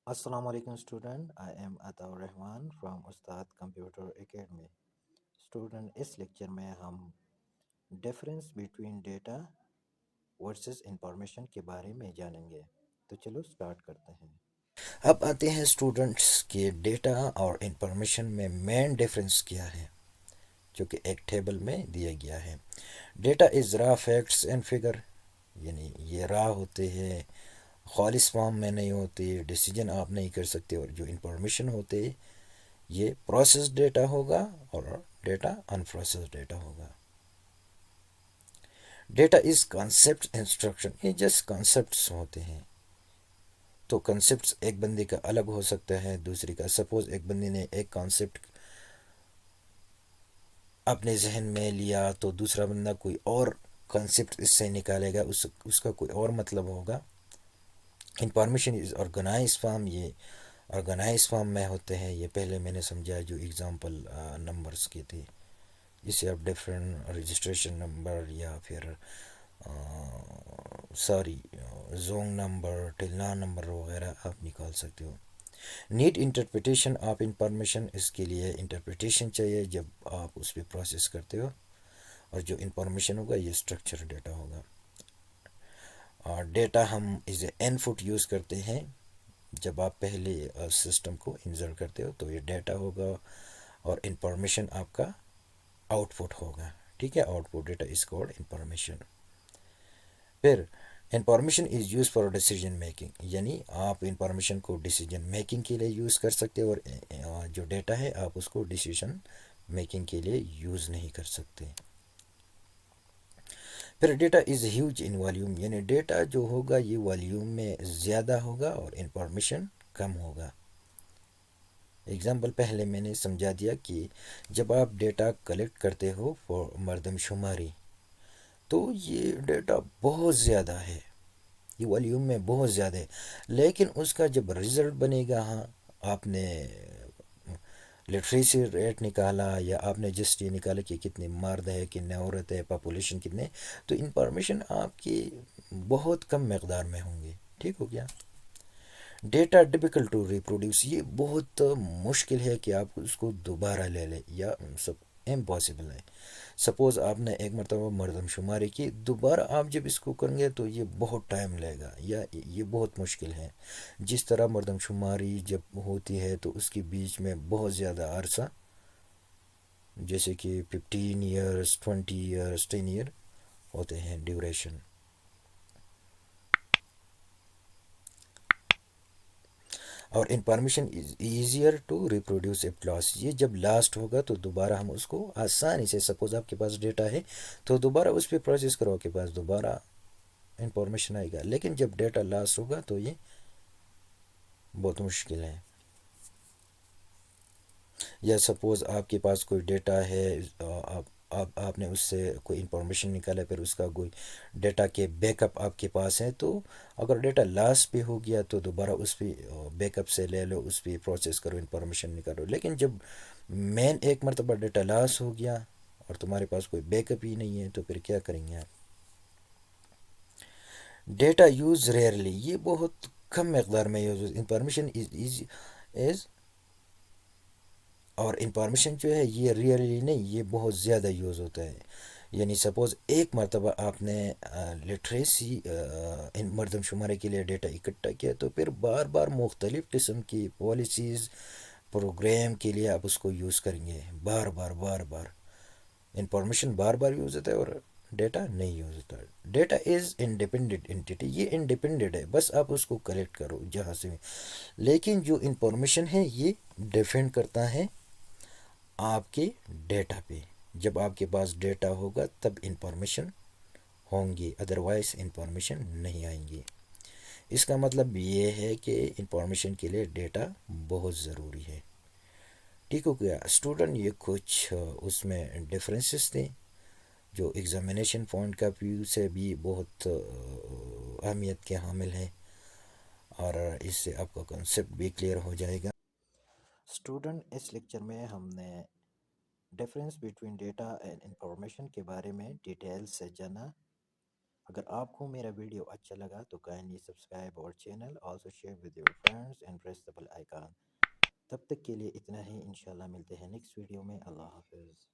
السلام علیکم student. I am Ata ur Rahman from Ustad computer academy. Student اس لیکچر میں ہم difference between data versus information کے بارے میں جانیں گے. تو چلو سٹارٹ کرتے ہیں. اب آتے ہیں اسٹوڈنٹس کے ڈیٹا اور انفارمیشن میں مین ڈفرینس کیا ہے جو کہ ایک ٹیبل میں دیا گیا ہے. ڈیٹا از را فیکٹس اینڈ فگر، یعنی یہ را ہوتے ہیں، خالص فارم میں نہیں ہوتے، ڈیسیجن آپ نہیں کر سکتے. اور جو انفارمیشن ہوتے یہ پروسیس ڈیٹا ہوگا اور ڈیٹا انپروسیس ڈیٹا ہوگا. ڈیٹا از کانسیپٹ انسٹرکشن، یہ جسٹ کانسیپٹس ہوتے ہیں. تو کنسیپٹس ایک بندے کا الگ ہو سکتا ہے دوسری کا. سپوز ایک بندے نے ایک کانسیپٹ اپنے ذہن میں لیا تو دوسرا بندہ کوئی اور کانسیپٹ اس سے نکالے گا، اس کا کوئی اور مطلب ہوگا. انفارمیشن از آرگنائز فارم، یہ آرگنائز فارم میں ہوتے ہیں. یہ پہلے میں نے سمجھا جو اگزامپل نمبرز کی تھی، جسے آپ ڈفرینٹ رجسٹریشن نمبر یا پھر زونگ نمبر، ٹلنا نمبر وغیرہ آپ نکال سکتے ہو. نیٹ انٹرپریٹیشن آف انفارمیشن، اس کے لیے انٹرپریٹیشن چاہیے جب آپ اس پہ پروسیس کرتے ہو. اور جو انفارمیشن ہوگا یہ اسٹرکچر ڈیٹا ہوگا. اور ڈیٹا ہم as a in put use کرتے ہیں. جب آپ پہلے سسٹم کو انسرٹ کرتے ہو تو یہ ڈیٹا ہوگا اور انفارمیشن آپ کا آؤٹ پٹ ہوگا. ٹھیک ہے، output data is called information. پھر information is use for decision making, یعنی آپ انفارمیشن کو ڈیسیجن میکنگ کے لیے یوز کر سکتے اور جو ڈیٹا ہے آپ اس کو ڈیسیجن میکنگ کے لیے یوز نہیں کر سکتے. پھر data is huge in volume, یعنی ڈیٹا جو ہوگا یہ والیوم میں زیادہ ہوگا اور انفارمیشن کم ہوگا. اگزامپل پہلے میں نے سمجھا دیا کہ جب آپ ڈیٹا کلیکٹ کرتے ہو فور مردم شماری تو یہ ڈیٹا بہت زیادہ ہے، یہ والیوم میں بہت زیادہ ہے. لیکن اس کا جب رزلٹ بنے گا، ہاں آپ نے لٹریسی ریٹ نکالا یا آپ نے جسٹ یہ نکالا کہ کتنے مرد ہے کتنے عورت ہے، پاپولیشن کتنے، تو انفارمیشن آپ کی بہت کم مقدار میں ہوں گی. ٹھیک ہو گیا. ڈیٹا ڈیفیکلٹ ٹو ریپروڈیوس، یہ بہت مشکل ہے کہ آپ اس کو دوبارہ لے لیں، یا سب امپاسبل ہے. سپوز آپ نے ایک مرتبہ مردم شماری کی، دوبارہ آپ جب اس کو کریں گے تو یہ بہت ٹائم لے گا یا یہ بہت مشکل ہے. جس طرح مردم شماری جب ہوتی ہے تو اس کے بیچ میں بہت زیادہ عرصہ، جیسے کہ 15 ایئرس 20 ایئرس 10 ایئر ہوتے ہیں ڈیوریشن. اور information is easier to reproduce of loss, یہ جب لاسٹ ہوگا تو دوبارہ ہم اس کو آسانی سے، سپوز آپ کے پاس ڈیٹا ہے تو دوبارہ اس پہ پروسیس کرو، آپ کے پاس دوبارہ انفارمیشن آئے گا. لیکن جب ڈیٹا لاسٹ ہوگا تو یہ بہت مشکل ہے. یا سپوز آپ کے پاس کوئی ڈیٹا ہے، آپ نے اس سے کوئی انفارمیشن نکالا، پھر اس کا کوئی ڈیٹا کے بیک اپ آپ کے پاس ہے، تو اگر ڈیٹا لاس پہ ہو گیا تو دوبارہ اس پہ بیک اپ سے لے لو، اس پہ پروسیس کرو، انفارمیشن نکالو. لیکن جب مین ایک مرتبہ ڈیٹا لاس ہو گیا اور تمہارے پاس کوئی بیک اپ ہی نہیں ہے تو پھر کیا کریں گے آپ؟ ڈیٹا یوز ریئرلی، یہ بہت کم مقدار میں یوز. انفارمیشن از اور انفارمیشن جو ہے یہ ریئلی نہیں، یہ بہت زیادہ یوز ہوتا ہے. یعنی سپوز ایک مرتبہ آپ نے لٹریسی مردم شمارے کے لیے ڈیٹا اکٹھا کیا، تو پھر بار بار مختلف قسم کی پالیسیز پروگرام کے لیے آپ اس کو یوز کریں گے، بار بار بار بار. انفارمیشن بار بار یوز ہوتا ہے اور ڈیٹا نہیں یوز ہوتا. ڈیٹا از انڈیپینڈنٹ انٹیٹی، یہ انڈیپینڈنٹ ہے، بس آپ اس کو کلیکٹ کرو جہاں سے. لیکن جو انفارمیشن ہے یہ ڈیپینڈ کرتا ہے آپ کے ڈیٹا پہ. جب آپ کے پاس ڈیٹا ہوگا تب انفارمیشن ہوں گی، ادروائز انفارمیشن نہیں آئیں گی. اس کا مطلب یہ ہے کہ انفارمیشن کے لیے ڈیٹا بہت ضروری ہے. ٹھیک ہو گیا اسٹوڈنٹ. یہ کچھ اس میں ڈفرینسز تھے جو ایگزامینیشن پوائنٹ کا ویو سے بھی بہت اہمیت کے حامل ہیں، اور اس سے آپ کا کنسیپٹ بھی کلیئر ہو جائے گا. اسٹوڈنٹ اس لیکچر میں ہم نے difference between data and information کے بارے میں ڈیٹیل سے جانا. اگر آپ کو میرا ویڈیو اچھا لگا تو کائنڈلی سبسکرائب اور channel also share with your friends and press the bell icon. تب تک کے لیے اتنا ہی، انشاءاللہ ملتے ہیں نیکسٹ ویڈیو میں. اللہ حافظ.